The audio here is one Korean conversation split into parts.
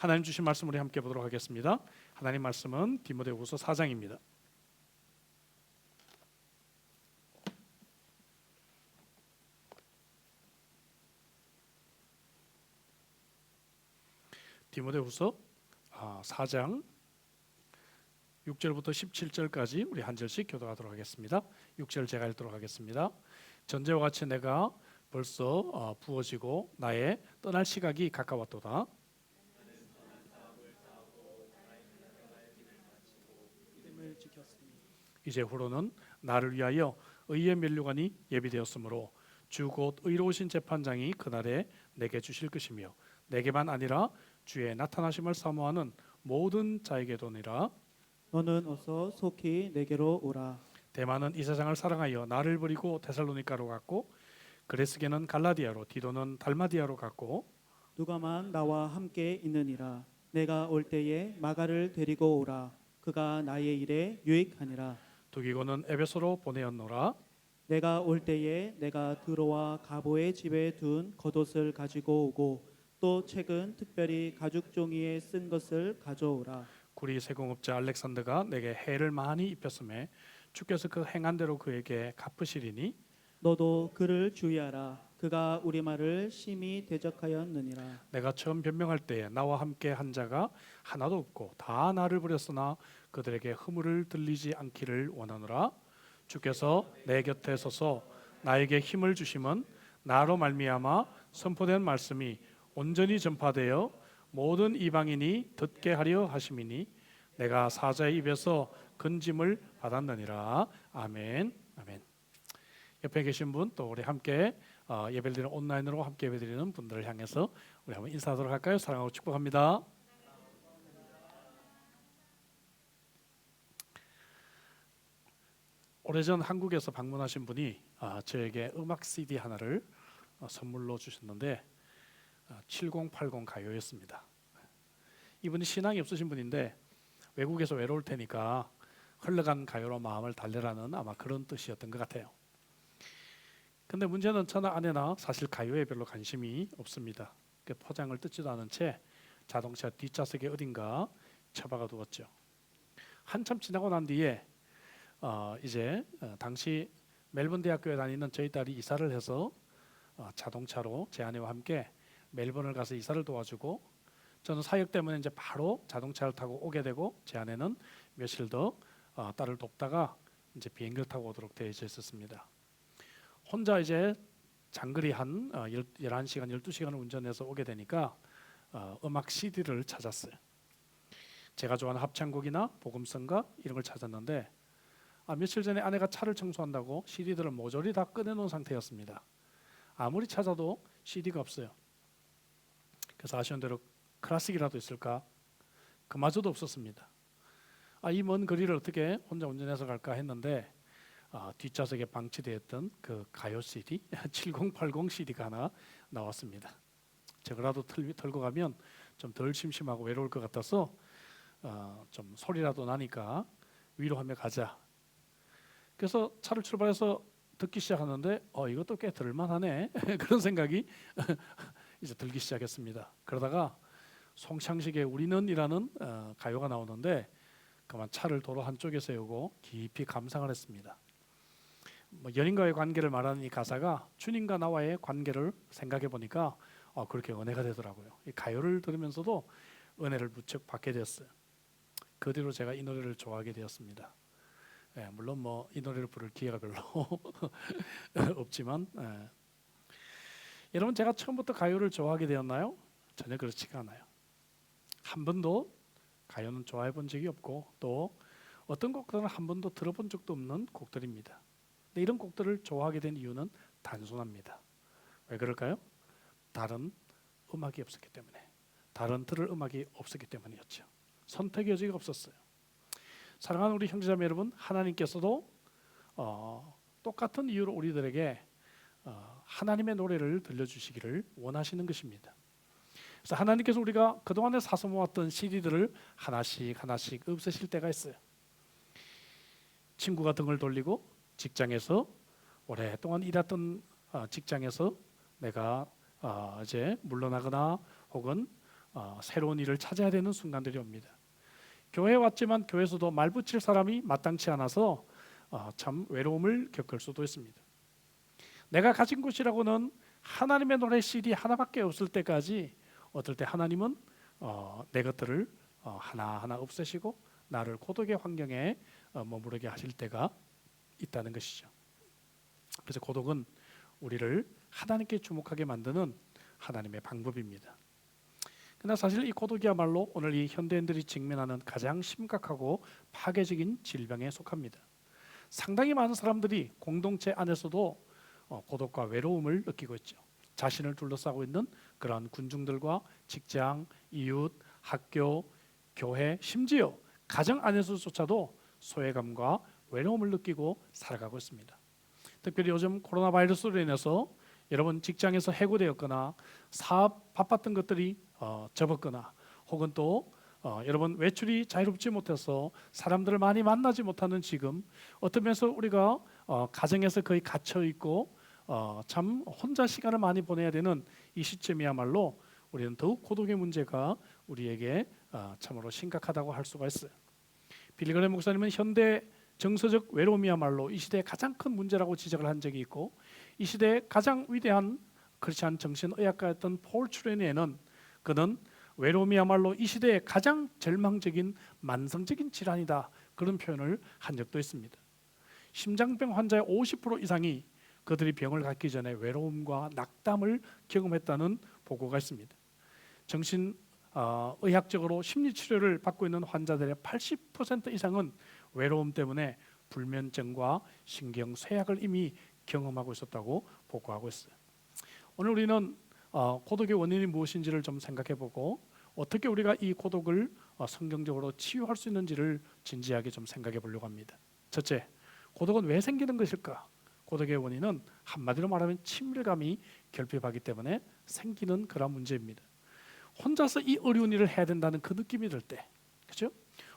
하나님 주신 말씀 우리 함께 보도록 하겠습니다. 하나님 말씀은 디모데후서 4장입니다. 디모데후서 4장 6절부터 17절까지 우리 한 절씩 교독하도록 하겠습니다. 6절 제가 읽도록 하겠습니다. 전제와 같이 내가 벌써 부어지고 나의 떠날 시각이 가까웠도다. 이제후로는 나를 위하여 의의 면류관이 예비되었으므로 주 곧 의로우신 재판장이 그날에 내게 주실 것이며 내게만 아니라 주의 나타나심을 사모하는 모든 자에게도니라. 너는 어서 속히 내게로 오라. 데마는 이 세상을 사랑하여 나를 버리고 데살로니가로 갔고 그레스게는 갈라디아로 디도는 달마디아로 갔고 누가만 나와 함께 있느니라. 내가 올 때에 마가를 데리고 오라. 그가 나의 일에 유익하니라. 두기고는 에베소로 보내었노라. 내가 올 때에 내가 드로와 가보의 집에 둔 겉옷을 가지고 오고 또 책은 특별히 가죽 종이에 쓴 것을 가져오라. 구리 세공업자 알렉산더가 내게 해를 많이 입혔음에 주께서 그 행한 대로 그에게 갚으시리니 너도 그를 주의하라. 그가 우리 말을 심히 대적하였느니라. 내가 처음 변명할 때에 나와 함께 한 자가 하나도 없고 다 나를 버렸으나 그들에게 허물을 들리지 않기를 원하노라. 주께서 내 곁에 서서 나에게 힘을 주심은 나로 말미암아 선포된 말씀이 온전히 전파되어 모든 이방인이 듣게 하려 하심이니 내가 사자의 입에서 건짐을 받았느니라. 아멘. 아멘. 옆에 계신 분 또 우리 함께 예배를 드리는 온라인으로 함께 예배 드리는 분들을 향해서 우리 한번 인사하도록 할까요? 사랑하고 축복합니다. 오래전 한국에서 방문하신 분이 저에게 음악 CD 하나를 선물로 주셨는데 7080 가요였습니다. 이분이 신앙이 없으신 분인데 외국에서 외로울 테니까 흘러간 가요로 마음을 달래라는 아마 그런 뜻이었던 것 같아요. 근데 문제는 저나 아내나 사실 가요에 별로 관심이 없습니다. 포장을 뜯지도 않은 채 자동차 뒷좌석에 어딘가 처박아 두었죠. 한참 지나고 난 뒤에 이제 당시 멜번 대학교에 다니는 저희 딸이 이사를 해서 자동차로 제 아내와 함께 멜번을 가서 이사를 도와주고 저는 사역 때문에 이제 바로 자동차를 타고 오게 되고 제 아내는 며칠 더 딸을 돕다가 이제 비행기를 타고 오도록 되어 있었습니다. 혼자 이제 장거리 한 11시간, 12시간을 운전해서 오게 되니까 음악 CD를 찾았어요. 제가 좋아하는 합창곡이나 복음성가 이런 걸 찾았는데 며칠 전에 아내가 차를 청소한다고 CD들을 모조리 다 꺼내놓은 상태였습니다. 아무리 찾아도 CD가 없어요. 그래서 아쉬운 대로 클래식이라도 있을까? 그마저도 없었습니다. 이 먼 거리를 어떻게 혼자 운전해서 갈까 했는데 뒷좌석에 방치되어 있던 그 가요 CD 7080 CD가 하나 나왔습니다. 저거라도 털고 가면 좀 덜 심심하고 외로울 것 같아서 좀 소리라도 나니까 위로하며 가자. 그래서 차를 출발해서 듣기 시작하는데 이것도 꽤 들만하네 그런 생각이 이제 들기 시작했습니다. 그러다가 송창식의 우리는이라는 가요가 나오는데 그만 차를 도로 한쪽에 세우고 깊이 감상을 했습니다. 연인과의 관계를 말하는 이 가사가 주님과 나와의 관계를 생각해 보니까 그렇게 은혜가 되더라고요. 이 가요를 들으면서도 은혜를 무척 받게 되었어요. 그 뒤로 제가 이 노래를 좋아하게 되었습니다. 물론 이 노래를 부를 기회가 별로 없지만 여러분 제가 처음부터 가요를 좋아하게 되었나요? 전혀 그렇지가 않아요. 한 번도 가요는 좋아해 본 적이 없고 또 어떤 곡들은 한 번도 들어본 적도 없는 곡들입니다. 근데 이런 곡들을 좋아하게 된 이유는 단순합니다. 왜 그럴까요? 다른 음악이 없었기 때문에, 다른 들을 음악이 없었기 때문이었죠. 선택의 여지가 없었어요. 사랑하는 우리 형제자매 여러분, 하나님께서도 똑같은 이유로 우리들에게 하나님의 노래를 들려주시기를 원하시는 것입니다. 그래서 하나님께서 우리가 그동안에 사서 모았던 CD들을 하나씩 없애실 때가 있어요. 친구가 등을 돌리고 직장에서 오랫동안 일했던 직장에서 내가 이제 물러나거나 혹은 새로운 일을 찾아야 되는 순간들이 옵니다. 교회에 왔지만 교회에서도 말 붙일 사람이 마땅치 않아서 참 외로움을 겪을 수도 있습니다. 내가 가진 것이라고는 하나님의 노래 CD 하나밖에 없을 때까지 어떨 때 하나님은 내 것들을 하나하나 없애시고 나를 고독의 환경에 머무르게 하실 때가 있다는 것이죠. 그래서 고독은 우리를 하나님께 주목하게 만드는 하나님의 방법입니다. 그러나 사실 이 고독이야말로 오늘 이 현대인들이 직면하는 가장 심각하고 파괴적인 질병에 속합니다. 상당히 많은 사람들이 공동체 안에서도 고독과 외로움을 느끼고 있죠. 자신을 둘러싸고 있는 그러한 군중들과 직장, 이웃, 학교, 교회, 심지어 가정 안에서조차도 소외감과 외로움을 느끼고 살아가고 있습니다. 특별히 요즘 코로나 바이러스로 인해서 여러분 직장에서 해고되었거나 사업 바빴던 것들이 접었거나 혹은 또 여러분 외출이 자유롭지 못해서 사람들을 많이 만나지 못하는 지금 어떤 면에서 우리가 가정에서 거의 갇혀 있고 참 혼자 시간을 많이 보내야 되는 이 시점이야말로 우리는 더욱 고독의 문제가 우리에게 참으로 심각하다고 할 수가 있어요. 빌리 그레이엄 목사님은 현대 정서적 외로움이야말로 이 시대의 가장 큰 문제라고 지적을 한 적이 있고, 이 시대의 가장 위대한 크리스찬 정신의학가였던 폴 트레니에는 그는 외로움이야말로 이 시대의 가장 절망적인 만성적인 질환이다, 그런 표현을 한 적도 있습니다. 심장병 환자의 50% 이상이 그들이 병을 갖기 전에 외로움과 낙담을 경험했다는 보고가 있습니다. 의학적으로 심리치료를 받고 있는 환자들의 80% 이상은 외로움 때문에 불면증과 신경쇠약을 이미 경험하고 있었다고 보고하고 있어요. 오늘 우리는 고독의 원인이 무엇인지를 좀 생각해보고 어떻게 우리가 이 고독을 성경적으로 치유할 수 있는지를 진지하게 좀 생각해 보려고 합니다. 첫째, 고독은 왜 생기는 것일까? 고독의 원인은 한마디로 말하면 친밀감이 결핍하기 때문에 생기는 그런 문제입니다. 혼자서 이 어려운 일을 해야 된다는 그 느낌이 들 때, 그렇죠?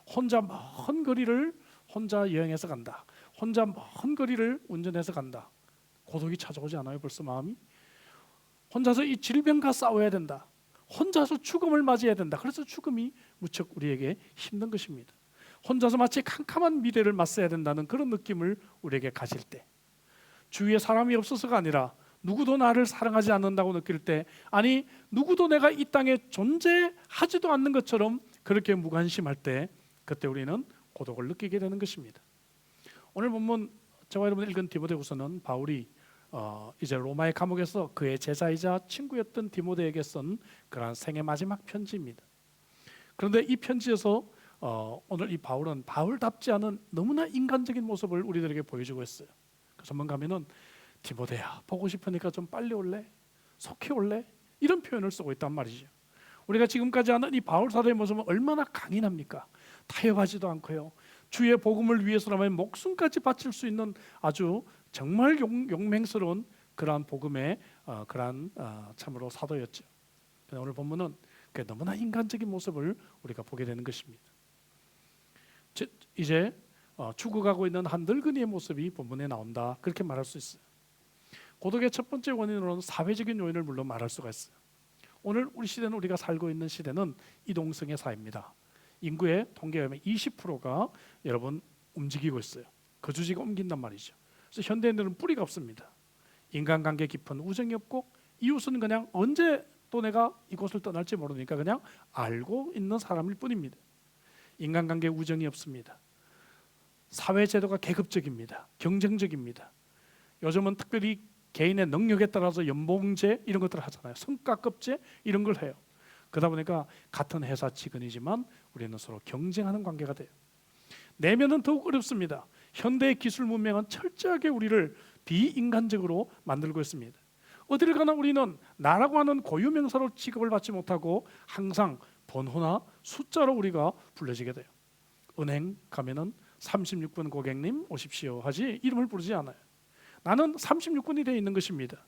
혼자 먼 거리를 혼자 여행해서 간다, 혼자 먼 거리를 운전해서 간다. 고독이 찾아오지 않아요? 벌써 마음이? 혼자서 이 질병과 싸워야 된다, 혼자서 죽음을 맞이해야 된다. 그래서 죽음이 무척 우리에게 힘든 것입니다. 혼자서 마치 캄캄한 미래를 맞서야 된다는 그런 느낌을 우리에게 가질 때, 주위에 사람이 없어서가 아니라 누구도 나를 사랑하지 않는다고 느낄 때, 아니 누구도 내가 이 땅에 존재하지도 않는 것처럼 그렇게 무관심할 때, 그때 우리는 고독을 느끼게 되는 것입니다. 오늘 본문 저와 여러분 읽은 디모데후서는 바울이 이제 로마의 감옥에서 그의 제자이자 친구였던 디모데에게 쓴 그러한 생애 마지막 편지입니다. 그런데 이 편지에서 오늘 이 바울은 바울답지 않은 너무나 인간적인 모습을 우리들에게 보여주고 있어요. 그래서 뭔가 하면은 디모데야, 보고 싶으니까 좀 빨리 올래? 속히 올래? 이런 표현을 쓰고 있단 말이죠. 우리가 지금까지 아는 이 바울 사도의 모습은 얼마나 강인합니까? 타협하지도 않고요, 주의 복음을 위해서라면 목숨까지 바칠 수 있는 아주 정말 용맹스러운 그러한 복음의 그러한 참으로 사도였죠. 오늘 본문은 너무나 인간적인 모습을 우리가 보게 되는 것입니다. 이제 죽어가고 있는 한 늙은이의 모습이 본문에 나온다, 그렇게 말할 수 있어요. 고독의 첫 번째 원인으로는 사회적인 요인을 물론 말할 수가 있어요. 오늘 우리 시대는, 우리가 살고 있는 시대는 이동성의 사회입니다. 인구의 통계에 의하면 20%가 여러분 움직이고 있어요. 거주지가 옮긴단 말이죠. 그래서 현대인들은 뿌리가 없습니다. 인간관계 깊은 우정이 없고, 이웃은 그냥 언제 또 내가 이곳을 떠날지 모르니까 그냥 알고 있는 사람일 뿐입니다. 인간관계 우정이 없습니다. 사회제도가 계급적입니다. 경쟁적입니다. 요즘은 특별히 개인의 능력에 따라서 연봉제 이런 것들을 하잖아요. 성과급제 이런 걸 해요. 그러다 보니까 같은 회사 직원이지만 우리는 서로 경쟁하는 관계가 돼요. 내면은 더욱 어렵습니다. 현대의 기술 문명은 철저하게 우리를 비인간적으로 만들고 있습니다. 어디를 가나 우리는 나라고 하는 고유명사로 취급을 받지 못하고 항상 번호나 숫자로 우리가 불려지게 돼요. 은행 가면은 36분 고객님 오십시오 하지 이름을 부르지 않아요. 나는 36분이 되어 있는 것입니다.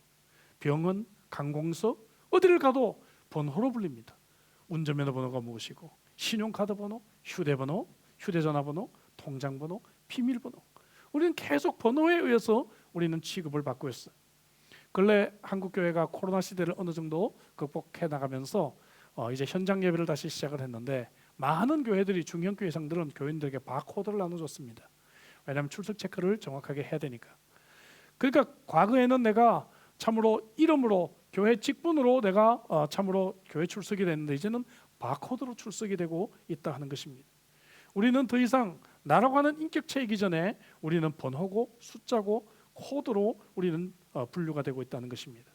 병원, 관공서 어디를 가도 번호로 불립니다. 운전면허 번호가 무엇이고, 신용카드 번호, 휴대번호, 휴대전화번호, 통장번호, 비밀번호. 우리는 계속 번호에 의해서 우리는 취급을 받고 있어요. 근래 한국교회가 코로나 시대를 어느 정도 극복해 나가면서 이제 현장 예배를 다시 시작을 했는데 많은 교회들이 중형 교회상들은 교인들에게 바코드를 나눠줬습니다. 왜냐하면 출석 체크를 정확하게 해야 되니까. 그러니까 과거에는 내가 참으로 이름으로 교회 직분으로 내가 참으로 교회 출석이 됐는데 이제는 바코드로 출석이 되고 있다 하는 것입니다. 우리는 더 이상 나라고 하는 인격체이기 전에 우리는 번호고 숫자고 코드로 우리는 분류가 되고 있다는 것입니다.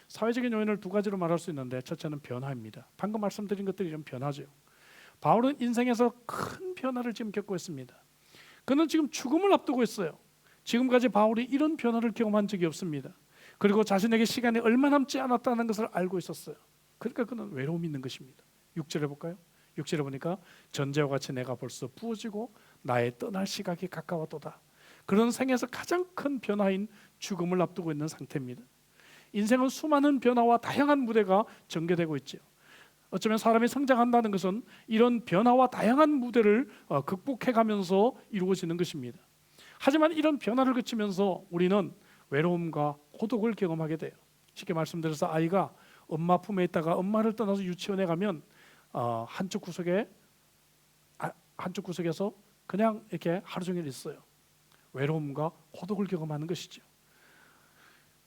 사회적인 요인을 두 가지로 말할 수 있는데 첫째는 변화입니다. 방금 말씀드린 것들이 좀 변화죠. 바울은 인생에서 큰 변화를 지금 겪고 있습니다. 그는 지금 죽음을 앞두고 있어요. 지금까지 바울이 이런 변화를 경험한 적이 없습니다. 그리고 자신에게 시간이 얼마 남지 않았다는 것을 알고 있었어요. 그러니까 그는 외로움이 있는 것입니다. 6절에 볼까요? 6절에 보니까 전제와 같이 내가 벌써 부어지고 나의 떠날 시각이 가까웠도다. 그런 생에서 가장 큰 변화인 죽음을 앞두고 있는 상태입니다. 인생은 수많은 변화와 다양한 무대가 전개되고 있죠. 어쩌면 사람이 성장한다는 것은 이런 변화와 다양한 무대를 극복해가면서 이루어지는 것입니다. 하지만 이런 변화를 거치면서 우리는 외로움과 고독을 경험하게 돼요. 쉽게 말씀드려서 아이가 엄마 품에 있다가 엄마를 떠나서 유치원에 가면 한쪽 구석에서 그냥 이렇게 하루 종일 있어요. 외로움과 고독을 경험하는 것이죠.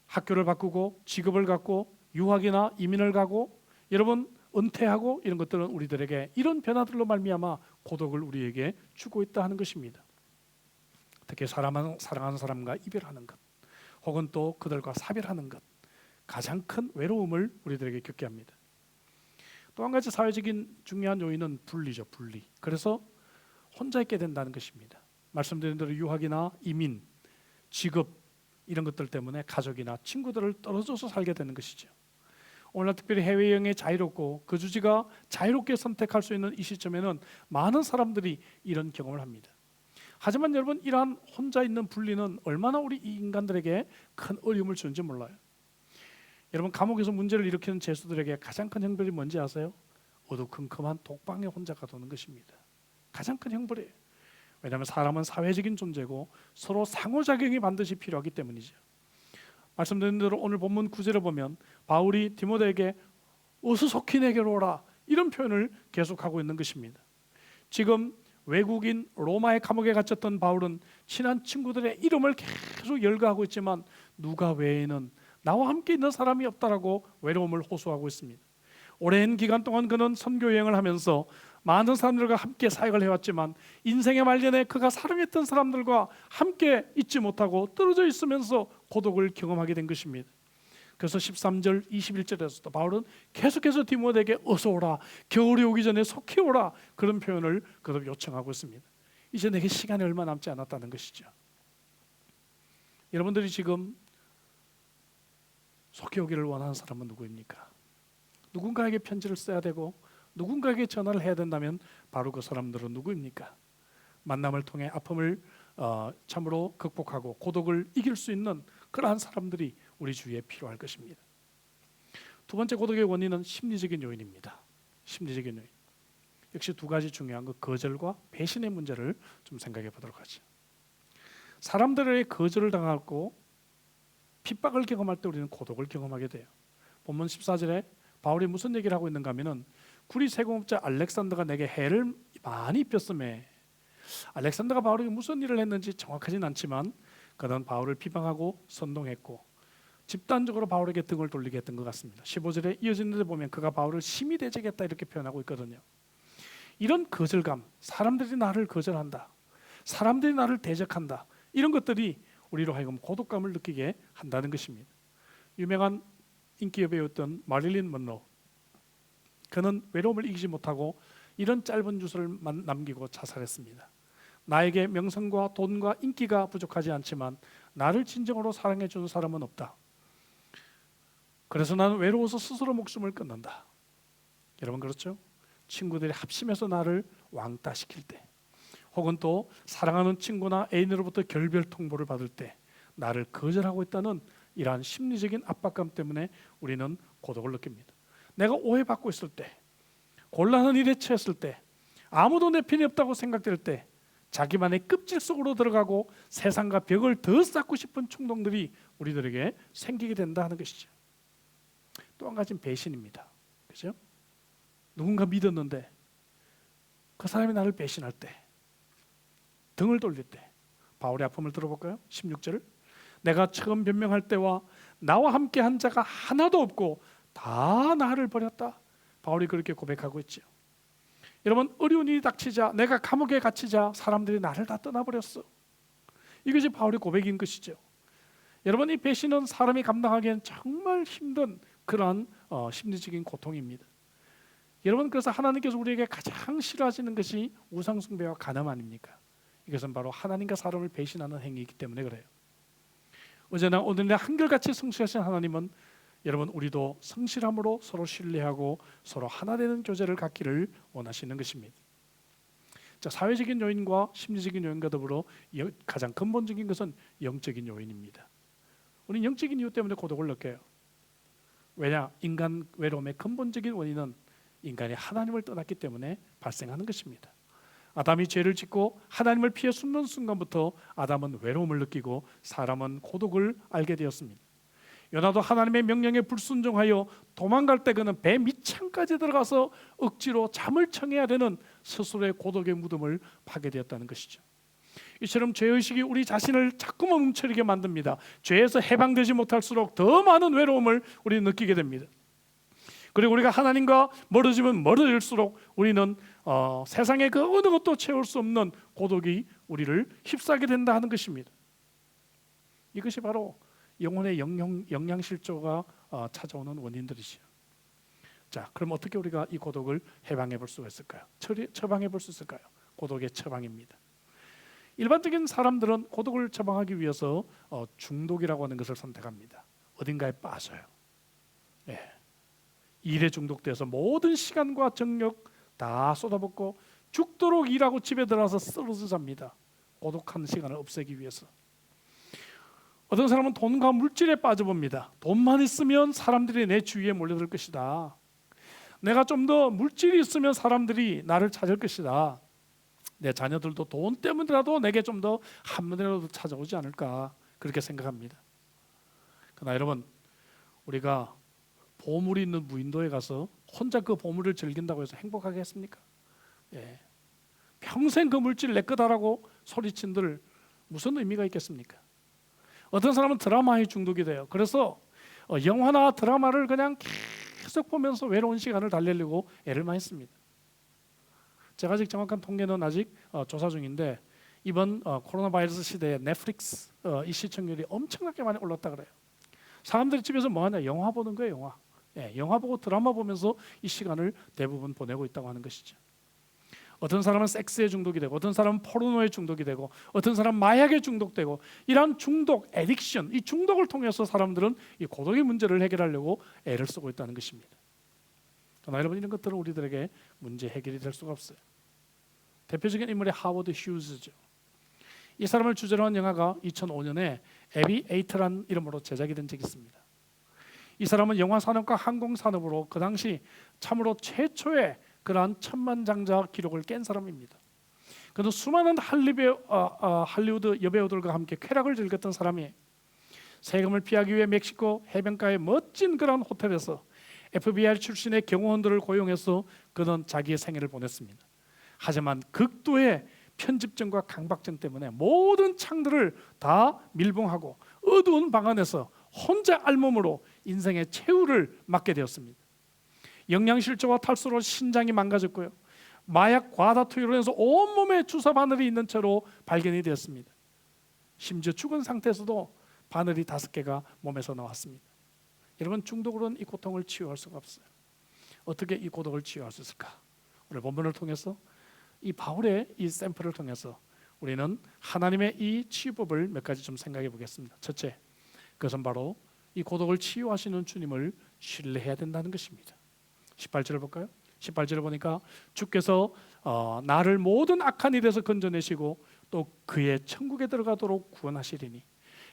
학교를 바꾸고 직업을 갖고 유학이나 이민을 가고 여러분 은퇴하고 이런 것들은 우리들에게 이런 변화들로 말미암아 고독을 우리에게 주고 있다 하는 것입니다. 특히 사랑하는 사람과 이별하는 것 혹은 또 그들과 사별하는 것 가장 큰 외로움을 우리들에게 겪게 합니다. 또 한 가지 사회적인 중요한 요인은 분리죠. 분리. 그래서 혼자 있게 된다는 것입니다. 말씀드린 대로 유학이나 이민, 직업 이런 것들 때문에 가족이나 친구들을 떨어져서 살게 되는 것이죠. 오늘날 특별히 해외여행에 자유롭고 그 주지가 자유롭게 선택할 수 있는 이 시점에는 많은 사람들이 이런 경험을 합니다. 하지만 여러분 이러한 혼자 있는 분리는 얼마나 우리 인간들에게 큰 어려움을 주는지 몰라요. 여러분 감옥에서 문제를 일으키는 죄수들에게 가장 큰 형벌이 뭔지 아세요? 어두컴컴한 독방에 혼자 가두는 것입니다. 가장 큰 형벌이에요. 왜냐하면 사람은 사회적인 존재고 서로 상호작용이 반드시 필요하기 때문이죠. 말씀드린 대로 오늘 본문 9절을 보면 바울이 디모데에게 어서 속히 내게로 오라 이런 표현을 계속하고 있는 것입니다. 지금 외국인 로마의 감옥에 갇혔던 바울은 친한 친구들의 이름을 계속 열거하고 있지만 누가 외에는 나와 함께 있는 사람이 없다라고 외로움을 호소하고 있습니다. 오랜 기간 동안 그는 선교 여행을 하면서 많은 사람들과 함께 사역을 해왔지만 인생의 말년에 그가 사랑했던 사람들과 함께 있지 못하고 떨어져 있으면서 고독을 경험하게 된 것입니다. 그래서 13절 21절에서도 바울은 계속해서 디모데에게 어서 오라, 겨울이 오기 전에 속히 오라 그런 표현을 그도 요청하고 있습니다. 이제 내게 시간이 얼마 남지 않았다는 것이죠. 여러분들이 지금 속히 오기를 원하는 사람은 누구입니까? 누군가에게 편지를 써야 되고 누군가에게 전화를 해야 된다면 바로 그 사람들은 누구입니까? 만남을 통해 아픔을 참으로 극복하고 고독을 이길 수 있는 그러한 사람들이 우리 주위에 필요할 것입니다. 두 번째 고독의 원인은 심리적인 요인입니다. 심리적인 요인. 역시 두 가지 중요한 것 거절과 배신의 문제를 좀 생각해 보도록 하죠. 사람들의 거절을 당하고 핍박을 경험할 때 우리는 고독을 경험하게 돼요. 본문 14절에 바울이 무슨 얘기를 하고 있는가 하면은 구리 세공업자 알렉산더가 내게 해를 많이 입혔음에 알렉산더가 바울에게 무슨 일을 했는지 정확하진 않지만 그는 바울을 비방하고 선동했고 집단적으로 바울에게 등을 돌리게 했던 것 같습니다. 15절에 이어지는 데 보면 그가 바울을 심히 대적했다 이렇게 표현하고 있거든요. 이런 거절감, 사람들이 나를 거절한다, 사람들이 나를 대적한다 이런 것들이 우리로 하여금 고독감을 느끼게 한다는 것입니다. 유명한 인기 여배우였던 마릴린 먼로, 그는 외로움을 이기지 못하고 이런 짧은 주소를 남기고 자살했습니다. 나에게 명성과 돈과 인기가 부족하지 않지만 나를 진정으로 사랑해 주는 사람은 없다. 그래서 나는 외로워서 스스로 목숨을 끊는다. 여러분 그렇죠? 친구들이 합심해서 나를 왕따시킬 때 혹은 또 사랑하는 친구나 애인으로부터 결별 통보를 받을 때 나를 거절하고 있다는 이러한 심리적인 압박감 때문에 우리는 고독을 느낍니다. 내가 오해받고 있을 때, 곤란한 일에 처했을 때, 아무도 내 편이 없다고 생각될 때 자기만의 껍질 속으로 들어가고 세상과 벽을 더 쌓고 싶은 충동들이 우리들에게 생기게 된다 하는 것이죠. 또 한 가지는 배신입니다. 그렇죠? 누군가 믿었는데 그 사람이 나를 배신할 때, 등을 돌릴 때 바울의 아픔을 들어볼까요? 16절. 내가 처음 변명할 때와 나와 함께 한 자가 하나도 없고 다 나를 버렸다. 바울이 그렇게 고백하고 있죠. 여러분, 어려운 일이 닥치자, 내가 감옥에 갇히자 사람들이 나를 다 떠나버렸어. 이것이 바울의 고백인 것이죠. 여러분, 이 배신은 사람이 감당하기엔 정말 힘든 그러한 심리적인 고통입니다. 여러분, 그래서 하나님께서 우리에게 가장 싫어하시는 것이 우상숭배와 간음 아닙니까? 이것은 바로 하나님과 사람을 배신하는 행위이기 때문에 그래요. 어제나 오늘날 한결같이 성실하신 하나님은 여러분, 우리도 성실함으로 서로 신뢰하고 서로 하나 되는 교제를 갖기를 원하시는 것입니다. 자, 사회적인 요인과 심리적인 요인과 더불어 가장 근본적인 것은 영적인 요인입니다. 우리는 영적인 이유 때문에 고독을 느껴요. 왜냐? 인간 외로움의 근본적인 원인은 인간이 하나님을 떠났기 때문에 발생하는 것입니다. 아담이 죄를 짓고 하나님을 피해 숨는 순간부터 아담은 외로움을 느끼고 사람은 고독을 알게 되었습니다. 요나도 하나님의 명령에 불순종하여 도망갈 때 그는 배 밑창까지 들어가서 억지로 잠을 청해야 되는 스스로의 고독의 무덤을 파게 되었다는 것이죠. 이처럼 죄의식이 우리 자신을 자꾸만 움츠리게 만듭니다. 죄에서 해방되지 못할수록 더 많은 외로움을 우리는 느끼게 됩니다. 그리고 우리가 하나님과 멀어지면 멀어질수록 우리는 세상의 그 어느 것도 채울 수 없는 고독이 우리를 휩싸게 된다 하는 것입니다. 이것이 바로 영혼의 영양실조가 찾아오는 원인들이죠. 자, 그럼 어떻게 우리가 이 고독을 해방해 볼 수가 있을까요? 처방해 볼 수 있을까요? 고독의 처방입니다. 일반적인 사람들은 고독을 처방하기 위해서 중독이라고 하는 것을 선택합니다. 어딘가에 빠져요. 예. 일에 중독돼서 모든 시간과 정력 다 쏟아붓고 죽도록 일하고 집에 들어와서 쓰러져 잡니다. 고독한 시간을 없애기 위해서. 어떤 사람은 돈과 물질에 빠져봅니다. 돈만 있으면 사람들이 내 주위에 몰려들 것이다. 내가 좀 더 물질이 있으면 사람들이 나를 찾을 것이다. 내 자녀들도 돈 때문이라도 내게 좀 더 한 번이라도 찾아오지 않을까, 그렇게 생각합니다. 그러나 여러분, 우리가 보물이 있는 무인도에 가서 혼자 그 보물을 즐긴다고 해서 행복하겠습니까? 예. 평생 그 물질 내 거다라고 소리친들 무슨 의미가 있겠습니까? 어떤 사람은 드라마에 중독이 돼요. 그래서 영화나 드라마를 그냥 계속 보면서 외로운 시간을 달래려고 애를 많이 씁니다. 제가 아직 정확한 통계는 아직 조사 중인데 이번 코로나 바이러스 시대에 넷플릭스 이 시청률이 엄청나게 많이 올랐다 그래요. 사람들이 집에서 뭐 하냐? 영화 보는 거예요. 영화. 예, 영화 보고 드라마 보면서 이 시간을 대부분 보내고 있다고 하는 것이죠. 어떤 사람은 섹스에 중독이 되고, 어떤 사람은 포르노에 중독이 되고, 어떤 사람은 마약에 중독되고, 이러한 중독, 애딕션, 이 중독을 통해서 사람들은 이 고독의 문제를 해결하려고 애를 쓰고 있다는 것입니다. 그러나 여러분, 이런 것들은 우리들에게 문제 해결이 될 수가 없어요. 대표적인 인물이 하워드 휴즈죠. 이 사람을 주제로 한 영화가 2005년에 에비에이터라는 이름으로 제작이 된 적이 있습니다. 이 사람은 영화 산업과 항공 산업으로 그 당시 참으로 최초의 그러한 천만장자 기록을 깬 사람입니다. 그는 수많은 할리우드 여배우들과 함께 쾌락을 즐겼던 사람이에요. 세금을 피하기 위해 멕시코 해변가의 멋진 그런 호텔에서 FBI 출신의 경호원들을 고용해서 그는 자기의 생애를 보냈습니다. 하지만 극도의 편집증과 강박증 때문에 모든 창들을 다 밀봉하고 어두운 방 안에서 혼자 알몸으로 인생의 최후를 맞게 되었습니다. 영양실조와 탈수로 신장이 망가졌고요, 마약 과다 투여로 해서 온몸에 주사 바늘이 있는 채로 발견이 되었습니다. 심지어 죽은 상태에서도 바늘이 5개가 몸에서 나왔습니다. 여러분, 중독으로는 이 고통을 치유할 수가 없어요. 어떻게 이 고독을 치유할 수 있을까? 오늘 본문을 통해서 이 바울의 이 샘플을 통해서 우리는 하나님의 이 치유법을 몇 가지 좀 생각해 보겠습니다. 첫째, 그것은 바로 이 고독을 치유하시는 주님을 신뢰해야 된다는 것입니다. 18절을 볼까요? 18절을 보니까 주께서 나를 모든 악한 일에서 건져내시고 또 그의 천국에 들어가도록 구원하시리니.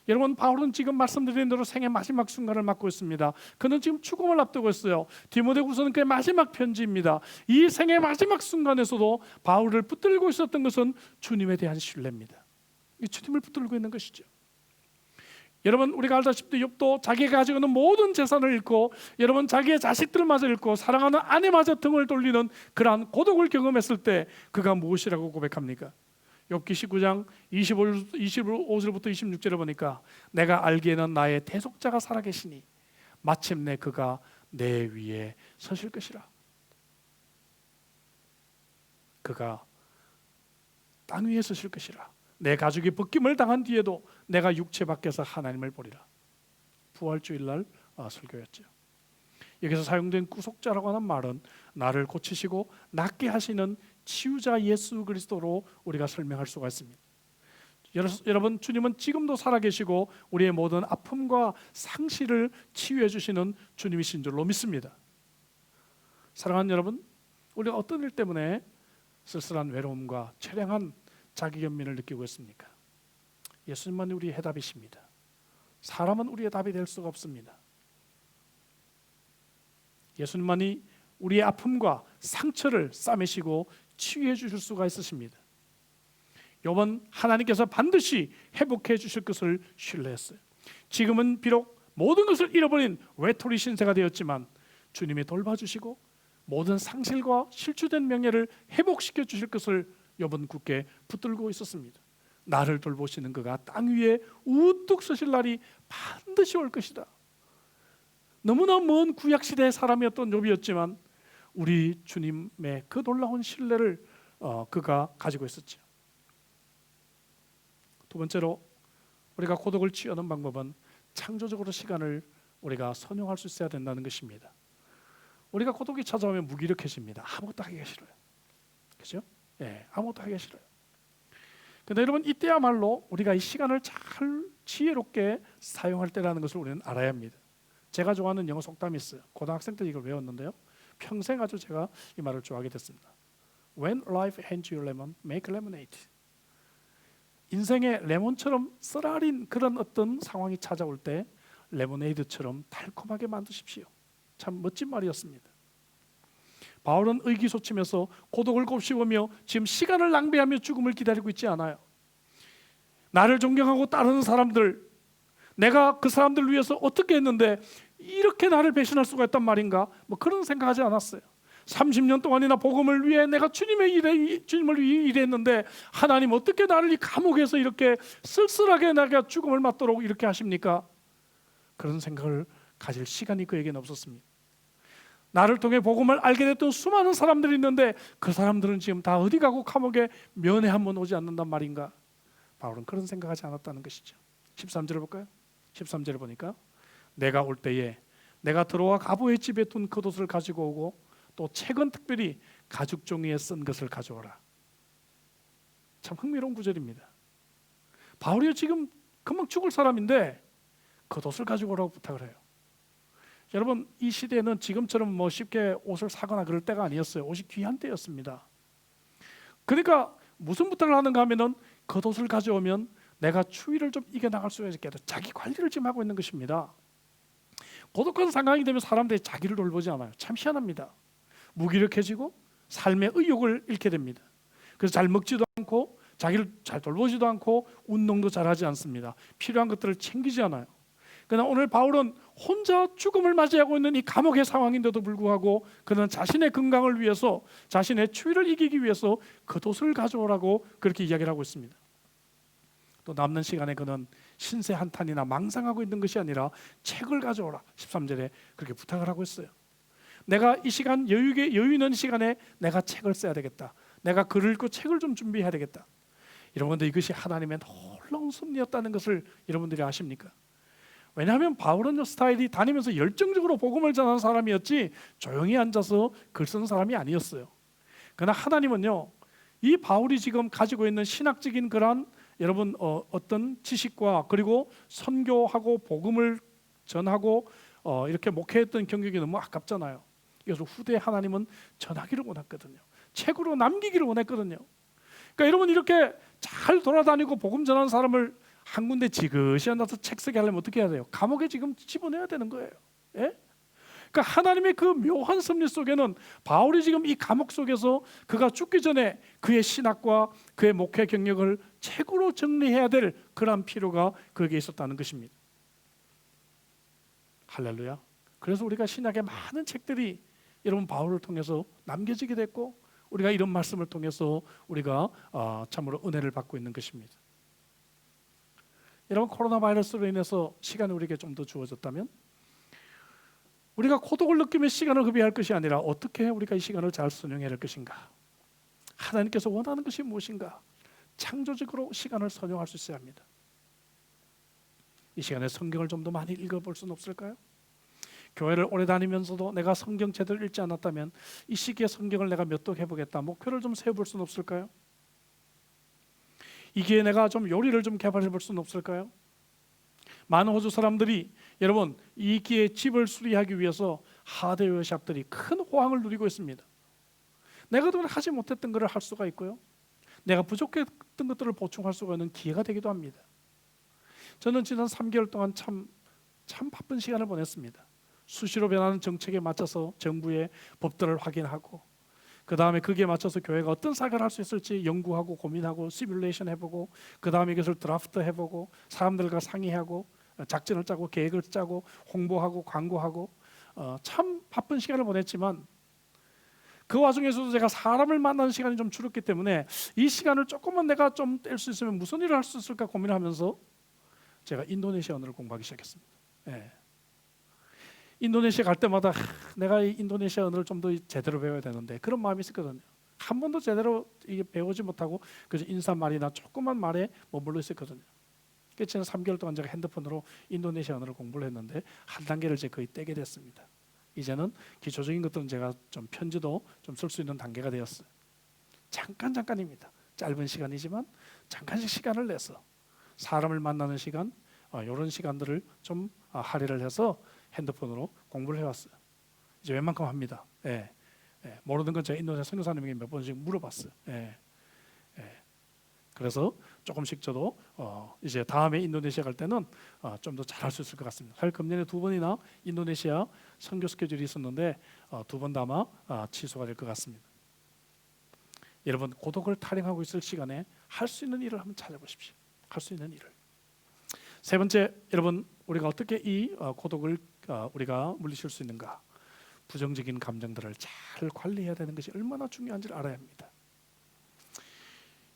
여러분, 바울은 지금 말씀드린 대로 생의 마지막 순간을 맞고 있습니다. 그는 지금 죽음을 앞두고 있어요. 디모데후서는 그의 마지막 편지입니다. 이 생의 마지막 순간에서도 바울을 붙들고 있었던 것은 주님에 대한 신뢰입니다. 이 주님을 붙들고 있는 것이죠. 여러분 우리가 알다시피 욥도 자기가 가지고 있는 모든 재산을 잃고 여러분 자기의 자식들마저 잃고 사랑하는 아내마저 등을 돌리는 그러한 고독을 경험했을 때 그가 무엇이라고 고백합니까? 욥기 19장 25절부터 26절에 보니까 내가 알기에는 나의 대속자가 살아계시니 마침내 그가 내 위에 서실 것이라. 그가 땅 위에 서실 것이라. 내 가족이 벗김을 당한 뒤에도 내가 육체 밖에서 하나님을 보리라. 부활주일날 설교였죠. 여기서 사용된 구속자라고 하는 말은 나를 고치시고 낫게 하시는 치유자 예수 그리스도로 우리가 설명할 수가 있습니다. 여러분 주님은 지금도 살아계시고 우리의 모든 아픔과 상실을 치유해 주시는 주님이신 줄로 믿습니다. 사랑하는 여러분, 우리가 어떤 일 때문에 쓸쓸한 외로움과 처량한 자기견민을 느끼고 있습니까? 예수님만이 우리의 해답이십니다. 사람은 우리의 답이 될 수가 없습니다. 예수님만이 우리의 아픔과 상처를 싸매시고 치유해 주실 수가 있으십니다. 욥은 하나님께서 반드시 회복해 주실 것을 신뢰했어요. 지금은 비록 모든 것을 잃어버린 외톨이 신세가 되었지만 주님이 돌봐주시고 모든 상실과 실추된 명예를 회복시켜 주실 것을 욥은 굳게 붙들고 있었습니다. 나를 돌보시는 그가 땅 위에 우뚝 서실 날이 반드시 올 것이다. 너무나 먼 구약시대의 사람이었던 욥이었지만 우리 주님의 그 놀라운 신뢰를 그가 가지고 있었죠. 두 번째로 우리가 고독을 치유하는 방법은 창조적으로 시간을 우리가 선용할 수 있어야 된다는 것입니다. 우리가 고독이 찾아오면 무기력해집니다. 아무것도 하기가 싫어요. 그렇죠? 예, 아무것도 하기가 싫어요. 근데 여러분 이때야말로 우리가 이 시간을 잘 지혜롭게 사용할 때라는 것을 우리는 알아야 합니다. 제가 좋아하는 영어 속담이 있어요. 고등학생 때 이걸 외웠는데요. 평생 아주 제가 이 말을 좋아하게 됐습니다. When life hands you lemon, make lemonade. 인생에 레몬처럼 쓰라린 그런 어떤 상황이 찾아올 때 레모네이드처럼 달콤하게 만드십시오. 참 멋진 말이었습니다. 바울은 의기소침해서 고독을 곱씹으며 지금 시간을 낭비하며 죽음을 기다리고 있지 않아요. 나를 존경하고 따르는 사람들, 내가 그 사람들 위해서 어떻게 했는데 이렇게 나를 배신할 수가 있단 말인가? 뭐 그런 생각하지 않았어요. 30년 동안이나 복음을 위해 내가 주님을 위해 일했는데 하나님 어떻게 나를 이 감옥에서 이렇게 쓸쓸하게 내가 죽음을 맞도록 이렇게 하십니까? 그런 생각을 가질 시간이 그에게는 없었습니다. 나를 통해 복음을 알게 됐던 수많은 사람들이 있는데 그 사람들은 지금 다 어디 가고 감옥에 면회 한번 오지 않는단 말인가? 바울은 그런 생각하지 않았다는 것이죠. 13절을 볼까요? 13절을 보니까 내가 올 때에 내가 들어와 가보의 집에 둔 겉옷을 가지고 오고 또 책은 특별히 가죽 종이에 쓴 것을 가져오라. 참 흥미로운 구절입니다. 바울이 지금 금방 죽을 사람인데 겉옷을 가지고 오라고 부탁을 해요. 여러분 이 시대에는 지금처럼 뭐 쉽게 옷을 사거나 그럴 때가 아니었어요. 옷이 귀한 때였습니다. 그러니까 무슨 부탁을 하는가 하면은 겉옷을 가져오면 내가 추위를 좀 이겨나갈 수 있겠다. 자기 관리를 지금 하고 있는 것입니다. 고독한 상황이 되면 사람들이 자기를 돌보지 않아요. 참 희한합니다. 무기력해지고 삶의 의욕을 잃게 됩니다. 그래서 잘 먹지도 않고 자기를 잘 돌보지도 않고 운동도 잘하지 않습니다. 필요한 것들을 챙기지 않아요. 그러나 오늘 바울은 혼자 죽음을 맞이하고 있는 이 감옥의 상황인데도 불구하고 그는 자신의 건강을 위해서 자신의 추위를 이기기 위해서 겉옷을 가져오라고 그렇게 이야기를 하고 있습니다. 또 남는 시간에 그는 신세 한탄이나 망상하고 있는 것이 아니라 책을 가져오라 13절에 그렇게 부탁을 하고 있어요. 내가 이 시간 여유 있는 시간에 내가 책을 써야 되겠다. 내가 글을 읽고 책을 좀 준비해야 되겠다. 여러분들 이것이 하나님의 놀라운 섭리였다는 것을 여러분들이 아십니까? 왜냐하면 바울은 스타일이 다니면서 열정적으로 복음을 전하는 사람이었지 조용히 앉아서 글 쓰는 사람이 아니었어요. 그러나 하나님은요, 이 바울이 지금 가지고 있는 신학적인 그런 여러분 어떤 지식과 그리고 선교하고 복음을 전하고 이렇게 목회했던 경력이 너무 아깝잖아요. 그래서 후대에 하나님은 전하기를 원했거든요. 책으로 남기기를 원했거든요. 그러니까 여러분 이렇게 잘 돌아다니고 복음 전하는 사람을 한 군데 지그시 앉아서 책 쓰게 하려면 어떻게 해야 돼요? 감옥에 지금 집어넣어야 되는 거예요. 예? 그러니까 하나님의 그 묘한 섭리 속에는 바울이 지금 이 감옥 속에서 그가 죽기 전에 그의 신학과 그의 목회 경력을 책으로 정리해야 될 그런 필요가 그에게 있었다는 것입니다. 할렐루야. 그래서 우리가 신약의 많은 책들이 여러분 바울을 통해서 남겨지게 됐고 우리가 이런 말씀을 통해서 우리가 참으로 은혜를 받고 있는 것입니다. 여러분 코로나 바이러스로 인해서 시간이 우리에게 좀 더 주어졌다면 우리가 고독을 느끼며 시간을 흡입할 것이 아니라 어떻게 우리가 이 시간을 잘 선용해야 할 것인가, 하나님께서 원하는 것이 무엇인가, 창조적으로 시간을 선용할 수 있어야 합니다. 이 시간에 성경을 좀 더 많이 읽어볼 수는 없을까요? 교회를 오래 다니면서도 내가 성경 제대로 읽지 않았다면 이 시기에 성경을 내가 몇 독 해보겠다 목표를 좀 세워볼 수는 없을까요? 이 기회에 내가 좀 요리를 좀 개발해 볼 수는 없을까요? 많은 호주 사람들이 여러분 이 기회에 집을 수리하기 위해서 하드웨어 샵들이 큰 호황을 누리고 있습니다. 내가 그동안 하지 못했던 것을 할 수가 있고요, 내가 부족했던 것들을 보충할 수가 있는 기회가 되기도 합니다. 저는 지난 3개월 동안 참 바쁜 시간을 보냈습니다. 수시로 변하는 정책에 맞춰서 정부의 법들을 확인하고 그 다음에 거기에 맞춰서 교회가 어떤 사역을 할 수 있을지 연구하고 고민하고 시뮬레이션 해보고 그 다음에 이것을 드라프트 해보고 사람들과 상의하고 작전을 짜고 계획을 짜고 홍보하고 광고하고 참 바쁜 시간을 보냈지만 그 와중에서도 제가 사람을 만나는 시간이 좀 줄었기 때문에 이 시간을 조금만 내가 좀 뗄 수 있으면 무슨 일을 할 수 있을까 고민하면서 제가 인도네시아 언어를 공부하기 시작했습니다. 예. 인도네시아 갈 때마다 내가 이 인도네시아 언어를 좀 더 제대로 배워야 되는데 그런 마음이 있었거든요. 한 번도 제대로 이게 배우지 못하고 그저 인사말이나 조그만 말에 머물러 있었거든요. 그래서 저는 3개월 동안 제가 핸드폰으로 인도네시아 언어를 공부를 했는데 한 단계를 제가 거의 떼게 됐습니다. 이제는 기초적인 것들은 제가 좀 편지도 좀 쓸 수 있는 단계가 되었어요. 잠깐입니다. 짧은 시간이지만 잠깐씩 시간을 내서 사람을 만나는 시간, 이런 시간들을 좀 할애를 해서 핸드폰으로 공부를 해왔어요. 이제 웬만큼 합니다. 예. 모르는 건 제가 인도네시아 선교사님에게 몇 번씩 물어봤어요. 그래서 조금씩 저도 이제 다음에 인도네시아 갈 때는 좀 더 잘할 수 있을 것 같습니다. 사실 금년에 2번이나 인도네시아 선교 스케줄이 있었는데 2번 다 아마 취소가 될 것 같습니다. 여러분 고독을 탈영하고 있을 시간에 할 수 있는 일을 한번 찾아보십시오. 할 수 있는 일을. 세 번째, 여러분 우리가 어떻게 이 고독을 우리가 물리칠 수 있는가? 부정적인 감정들을 잘 관리해야 되는 것이 얼마나 중요한지를 알아야 합니다.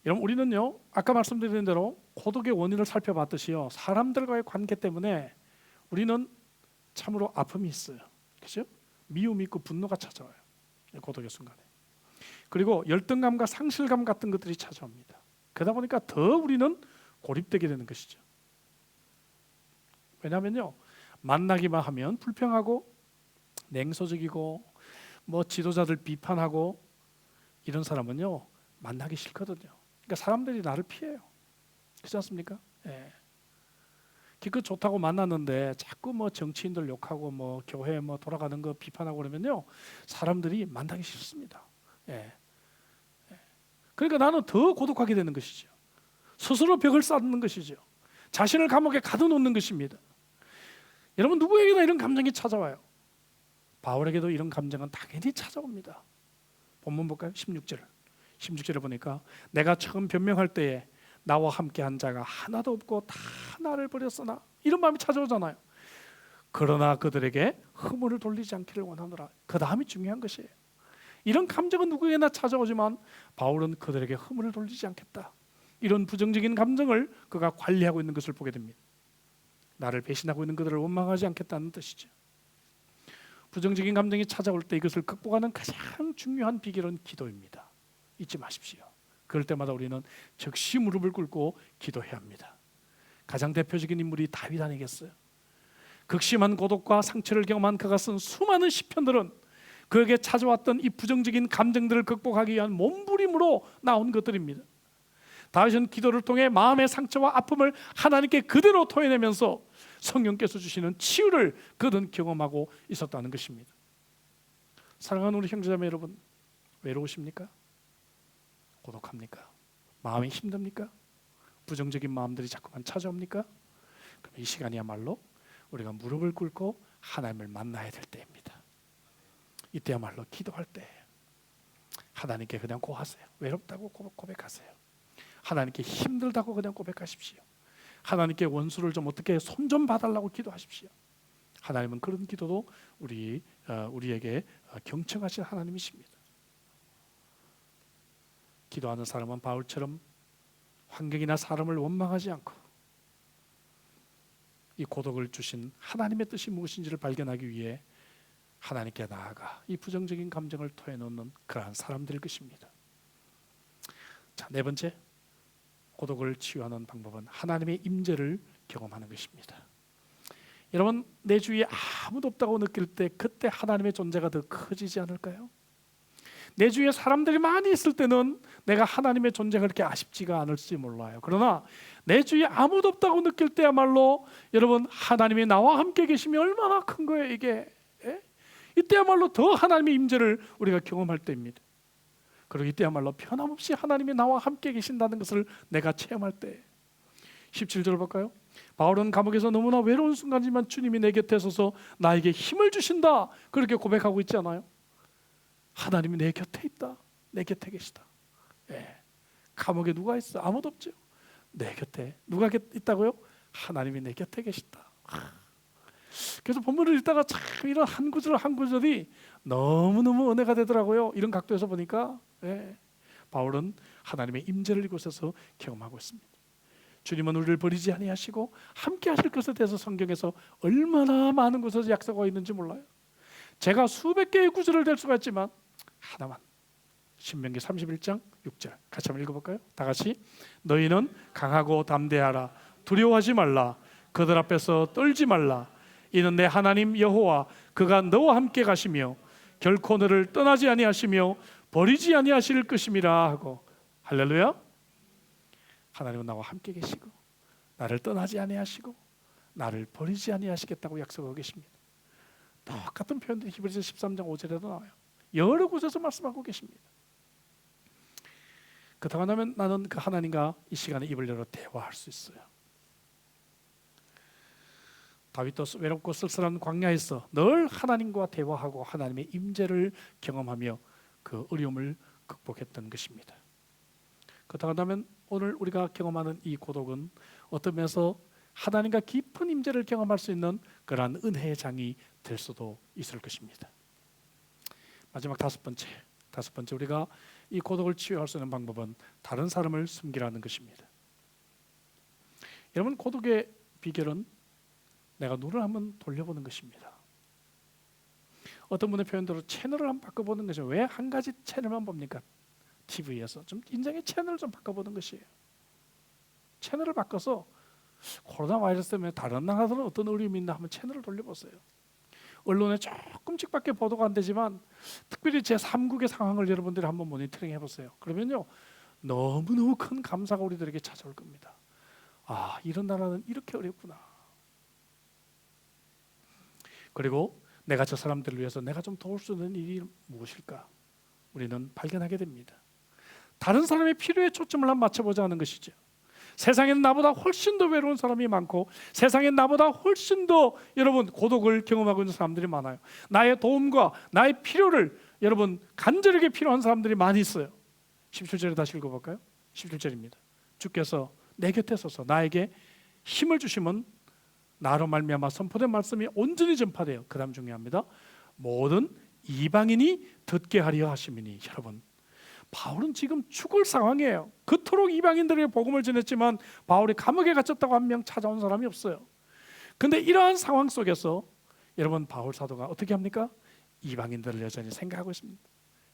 여러분 우리는요 아까 말씀드린 대로 고독의 원인을 살펴봤듯이요 사람들과의 관계 때문에 우리는 참으로 아픔이 있어요. 그렇죠? 미움이 있고 분노가 찾아와요. 고독의 순간에. 그리고 열등감과 상실감 같은 것들이 찾아옵니다. 그러다 보니까 더 우리는 고립되게 되는 것이죠. 왜냐하면요 만나기만 하면 불평하고 냉소적이고 뭐 지도자들 비판하고 이런 사람은요 만나기 싫거든요. 그러니까 사람들이 나를 피해요. 그렇지 않습니까? 예. 기껏 좋다고 만났는데 자꾸 뭐 정치인들 욕하고 뭐 교회 뭐 돌아가는 거 비판하고 그러면요 사람들이 만나기 싫습니다. 예. 그러니까 나는 더 고독하게 되는 것이죠. 스스로 벽을 쌓는 것이죠. 자신을 감옥에 가둬놓는 것입니다. 여러분 누구에게나 이런 감정이 찾아와요. 바울에게도 이런 감정은 당연히 찾아옵니다. 본문 볼까요? 16절을 보니까 내가 처음 변명할 때에 나와 함께한 자가 하나도 없고 다 나를 버렸으나 이런 마음이 찾아오잖아요. 그러나 그들에게 허물을 돌리지 않기를 원하노라. 그 다음이 중요한 것이에요. 이런 감정은 누구에게나 찾아오지만 바울은 그들에게 허물을 돌리지 않겠다. 이런 부정적인 감정을 그가 관리하고 있는 것을 보게 됩니다. 나를 배신하고 있는 그들을 원망하지 않겠다는 뜻이죠. 부정적인 감정이 찾아올 때 이것을 극복하는 가장 중요한 비결은 기도입니다. 잊지 마십시오. 그럴 때마다 우리는 즉시 무릎을 꿇고 기도해야 합니다. 가장 대표적인 인물이 다윗 아니겠어요? 극심한 고독과 상처를 경험한 그가 쓴 수많은 시편들은 그에게 찾아왔던 이 부정적인 감정들을 극복하기 위한 몸부림으로 나온 것들입니다. 다윗은 기도를 통해 마음의 상처와 아픔을 하나님께 그대로 토해내면서 성령께서 주시는 치유를 그는 경험하고 있었다는 것입니다. 사랑하는 우리 형제자매 여러분, 외로우십니까? 고독합니까? 마음이 힘듭니까? 부정적인 마음들이 자꾸만 찾아옵니까? 그럼 이 시간이야말로 우리가 무릎을 꿇고 하나님을 만나야 될 때입니다. 이때야말로 기도할 때 하나님께 그냥 고하세요. 외롭다고 고백하세요. 하나님께 힘들다고 그냥 고백하십시오. 하나님께 원수를 좀 어떻게 손 좀 봐달라고 기도하십시오. 하나님은 그런 기도도 우리에게 경청하신 하나님이십니다. 기도하는 사람은 바울처럼 환경이나 사람을 원망하지 않고 이 고독을 주신 하나님의 뜻이 무엇인지를 발견하기 위해 하나님께 나아가 이 부정적인 감정을 토해놓는 그러한 사람들일 것입니다. 자, 네 번째, 고독을 치유하는 방법은 하나님의 임재를 경험하는 것입니다. 여러분, 내 주위에 아무도 없다고 느낄 때 그때 하나님의 존재가 더 커지지 않을까요? 내 주위에 사람들이 많이 있을 때는 내가 하나님의 존재가 그렇게 아쉽지가 않을지 몰라요. 그러나 내 주위에 아무도 없다고 느낄 때야말로 여러분, 하나님이 나와 함께 계심이 얼마나 큰 거예요, 이게. 이때야말로 더 하나님의 임재를 우리가 경험할 때입니다. 그리고 이때야말로 변함없이 하나님이 나와 함께 계신다는 것을 내가 체험할 때. 17절 볼까요? 바울은 감옥에서 너무나 외로운 순간이지만 주님이 내 곁에 서서 나에게 힘을 주신다, 그렇게 고백하고 있지 않아요? 하나님이 내 곁에 있다, 내 곁에 계시다. 감옥에 누가 있어? 아무도 없죠. 내 곁에 누가 있다고요? 하나님이 내 곁에 계시다. 그래서 본문을 읽다가 참 이런 한 구절 한 구절이 너무너무 은혜가 되더라고요. 이런 각도에서 보니까 바울은 하나님의 임재를 이곳에서 경험하고 있습니다. 주님은 우리를 버리지 아니하시고 함께 하실 것에 대해서 성경에서 얼마나 많은 곳에서 약속하고 있는지 몰라요. 제가 수백 개의 구절을 댈 수가 있지만 하나만, 신명기 31장 6절 같이 한번 읽어볼까요? 다 같이. 너희는 강하고 담대하라. 두려워하지 말라. 그들 앞에서 떨지 말라. 이는 내 하나님 여호와 그가 너와 함께 가시며 결코 너를 떠나지 아니하시며 버리지 아니하실 것임이라 하고. 할렐루야. 하나님은 나와 함께 계시고 나를 떠나지 아니하시고 나를 버리지 아니하시겠다고 약속하고 계십니다. 똑같은 표현도 히브리서 13장 5절에도 나와요. 여러 곳에서 말씀하고 계십니다. 그렇다고 하면 나는 그 하나님과 이 시간에 입을 열어 대화할 수 있어요. 다윗도 외롭고 쓸쓸한 광야에서 늘 하나님과 대화하고 하나님의 임재를 경험하며 그 어려움을 극복했던 것입니다. 그렇다고 하면 오늘 우리가 경험하는 이 고독은 어떤 면에서 하나님과 깊은 임재를 경험할 수 있는 그러한 은혜의 장이 될 수도 있을 것입니다. 마지막 다섯 번째 우리가 이 고독을 치유할 수 있는 방법은 다른 사람을 숨기라는 것입니다. 여러분, 고독의 비결은 내가 눈을 한번 돌려보는 것입니다. 어떤 분의 표현대로 채널을 한번 바꿔보는 것이죠. 왜 한 가지 채널만 봅니까? TV에서 좀 인생의 채널을 좀 바꿔보는 것이에요. 채널을 바꿔서 코로나 바이러스 때문에 다른 나라들은 어떤 어려움이 있나 한번 채널을 돌려보세요. 언론에 조금씩밖에 보도가 안 되지만 특별히 제3국의 상황을 여러분들이 한번 모니터링 해보세요. 그러면요, 너무너무 큰 감사가 우리들에게 찾아올 겁니다. 아, 이런 나라는 이렇게 어렵구나. 그리고 내가 저 사람들을 위해서 내가 좀 도울 수 있는 일이 무엇일까? 우리는 발견하게 됩니다. 다른 사람의 필요에 초점을 한번 맞춰보자는 것이죠. 세상에는 나보다 훨씬 더 외로운 사람이 많고 세상엔 나보다 훨씬 더 여러분 고독을 경험하고 있는 사람들이 많아요. 나의 도움과 나의 필요를 여러분 간절하게 필요한 사람들이 많이 있어요. 17절에 다시 읽어볼까요? 17절입니다. 주께서 내 곁에 서서 나에게 힘을 주시면 나로 말미암아 선포된 말씀이 온전히 전파돼요. 그 다음 중요합니다. 모든 이방인이 듣게 하려 하심이니. 여러분, 바울은 지금 죽을 상황이에요. 그토록 이방인들에게 복음을 전했지만 바울이 감옥에 갇혔다고 한 명 찾아온 사람이 없어요. 그런데 이러한 상황 속에서 여러분, 바울 사도가 어떻게 합니까? 이방인들을 여전히 생각하고 있습니다.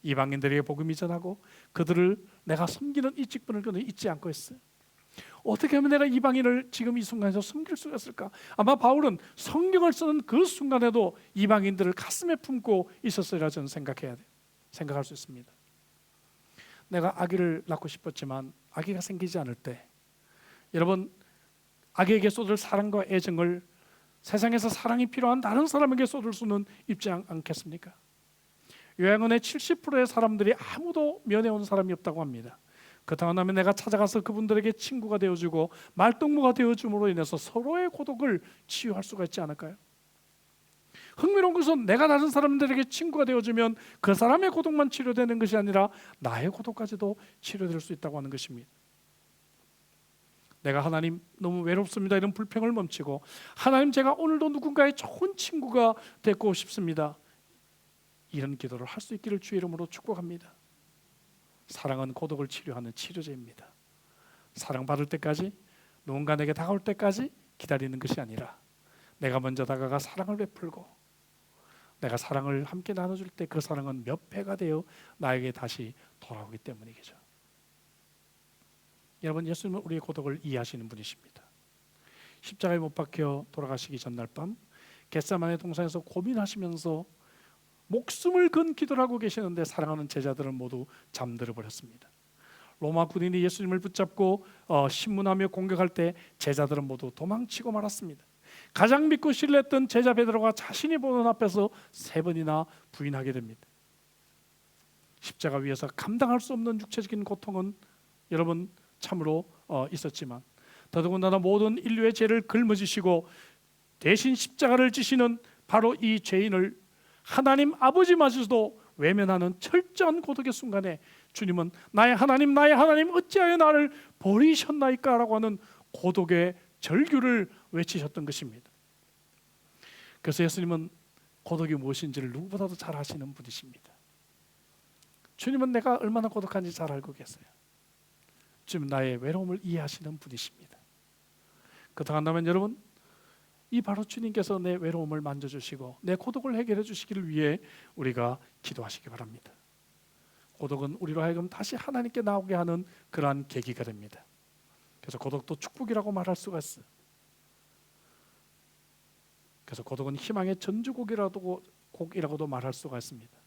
이방인들에게 복음이 전하고 그들을 내가 섬기는 이 직분을 그는 잊지 않고 있어요. 어떻게 하면 내가 이방인을 지금 이 순간에서 섬길 수가 있을까? 아마 바울은 성경을 쓰는 그 순간에도 이방인들을 가슴에 품고 있었으리라 저는 생각할 수 있습니다. 내가 아기를 낳고 싶었지만 아기가 생기지 않을 때 여러분, 아기에게 쏟을 사랑과 애정을 세상에서 사랑이 필요한 다른 사람에게 쏟을 수는 있지 않겠습니까? 요양원의 70%의 사람들이 아무도 면회온 사람이 없다고 합니다. 그렇다고 하면 내가 찾아가서 그분들에게 친구가 되어주고 말동무가 되어줌으로 인해서 서로의 고독을 치유할 수가 있지 않을까요? 흥미로운 것은 내가 다른 사람들에게 친구가 되어주면 그 사람의 고독만 치료되는 것이 아니라 나의 고독까지도 치료될 수 있다고 하는 것입니다. 내가 하나님 너무 외롭습니다 이런 불평을 멈추고 하나님 제가 오늘도 누군가의 좋은 친구가 되고 싶습니다 이런 기도를 할 수 있기를 주의 이름으로 축복합니다. 사랑은 고독을 치료하는 치료제입니다. 사랑받을 때까지 누군가 내게 다가올 때까지 기다리는 것이 아니라 내가 먼저 다가가 사랑을 베풀고 내가 사랑을 함께 나눠줄 때 그 사랑은 몇 배가 되어 나에게 다시 돌아오기 때문이겠죠. 여러분, 예수님은 우리의 고독을 이해하시는 분이십니다. 십자가에 못 박혀 돌아가시기 전날 밤 겟세마네 동산에서 고민하시면서 목숨을 건 기도를 하고 계시는데 사랑하는 제자들은 모두 잠들어 버렸습니다. 로마 군인이 예수님을 붙잡고 신문하며 공격할 때 제자들은 모두 도망치고 말았습니다. 가장 믿고 신뢰했던 제자 베드로가 자신이 보는 앞에서 3번이나 부인하게 됩니다. 십자가 위에서 감당할 수 없는 육체적인 고통은 여러분 참으로 있었지만 더더군다나 모든 인류의 죄를 짊어지시고 대신 십자가를 지시는 바로 이 죄인을 하나님 아버지마저도 외면하는 철저한 고독의 순간에 주님은 나의 하나님 어찌하여 나를 버리셨나이까 라고 하는 고독의 절규를 외치셨던 것입니다. 그래서 예수님은 고독이 무엇인지를 누구보다도 잘 아시는 분이십니다. 주님은 내가 얼마나 고독한지 잘 알고 계세요. 주님은 나의 외로움을 이해하시는 분이십니다. 그렇다면 여러분, 이 바로 주님께서 내 외로움을 만져주시고 내 고독을 해결해 주시기를 위해 우리가 기도하시기 바랍니다. 고독은 우리로 하여금 다시 하나님께 나오게 하는 그러한 계기가 됩니다. 그래서 고독도 축복이라고 말할 수가 있어요. 그래서 고독은 희망의 전주곡이라고도 말할 수가 있습니다.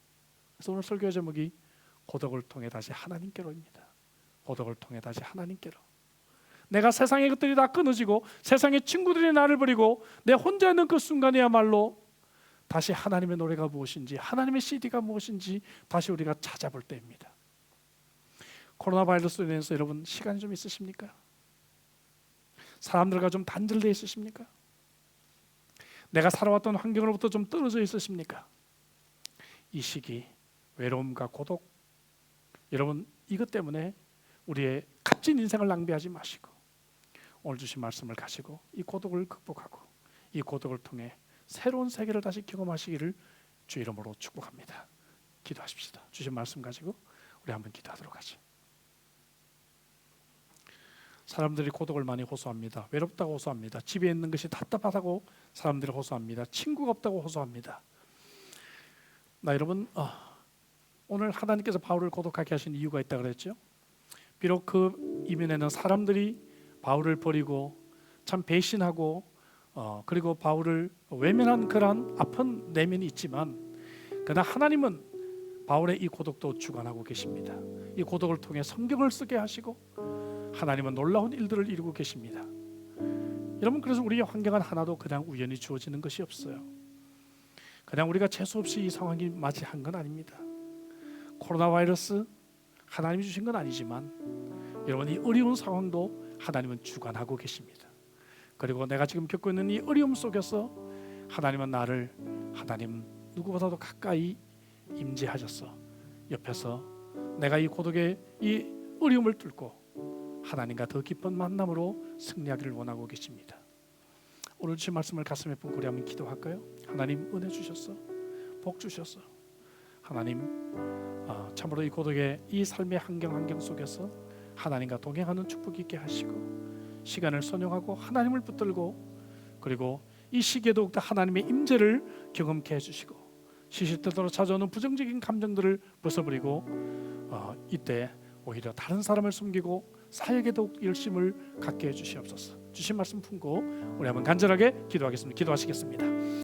그래서 오늘 설교의 제목이 고독을 통해 다시 하나님께로입니다. 고독을 통해 다시 하나님께로. 내가 세상의 것들이 다 끊어지고 세상의 친구들이 나를 버리고 내 혼자 있는 그 순간이야말로 다시 하나님의 노래가 무엇인지, 하나님의 CD가 무엇인지 다시 우리가 찾아볼 때입니다. 코로나 바이러스로 인해서 여러분 시간이 좀 있으십니까? 사람들과 좀 단절되어 있으십니까? 내가 살아왔던 환경으로부터 좀 떨어져 있으십니까? 이 시기 외로움과 고독, 여러분 이것 때문에 우리의 값진 인생을 낭비하지 마시고 오늘 주신 말씀을 가지고 이 고독을 극복하고 이 고독을 통해 새로운 세계를 다시 경험하시기를 주 이름으로 축복합니다. 기도하십시다. 주신 말씀 가지고 우리 한번 기도하도록 하죠. 사람들이 고독을 많이 호소합니다. 외롭다고 호소합니다. 집에 있는 것이 답답하다고 사람들이 호소합니다. 친구가 없다고 호소합니다. 여러분, 오늘 하나님께서 바울을 고독하게 하신 이유가 있다 그랬죠. 비록 그 이면에는 사람들이 바울을 버리고 참 배신하고 그리고 바울을 외면한 그러한 아픈 내면이 있지만 그러나 하나님은 바울의 이 고독도 주관하고 계십니다. 이 고독을 통해 성경을 쓰게 하시고 하나님은 놀라운 일들을 이루고 계십니다. 여러분, 그래서 우리의 환경은 하나도 그냥 우연히 주어지는 것이 없어요. 그냥 우리가 재수 없이 이 상황이 맞이한 건 아닙니다. 코로나 바이러스 하나님이 주신 건 아니지만 여러분 이 어려운 상황도 하나님은 주관하고 계십니다. 그리고 내가 지금 겪고 있는 이 어려움 속에서 하나님은 나를 하나님 누구보다도 가까이 임재하셔서 옆에서 내가 이 고독의 이 어려움을 뚫고 하나님과 더 깊은 만남으로 승리하기를 원하고 계십니다. 오늘 주신 말씀을 가슴에 품고 우리 한번 기도할까요? 하나님 은혜 주셨어, 복 주셨어. 하나님 참으로 이 고독의 이 삶의 환경 속에서 하나님과 동행하는 축복이 있게 하시고 시간을 선용하고 하나님을 붙들고 그리고 이 시기에 더욱더 하나님의 임재를 경험케 해주시고 시시때때로 찾아오는 부정적인 감정들을 벗어버리고 이때 오히려 다른 사람을 섬기고 사역에 더욱 열심을 갖게 해주시옵소서. 주신 말씀 품고 우리 한번 간절하게 기도하겠습니다. 기도하시겠습니다.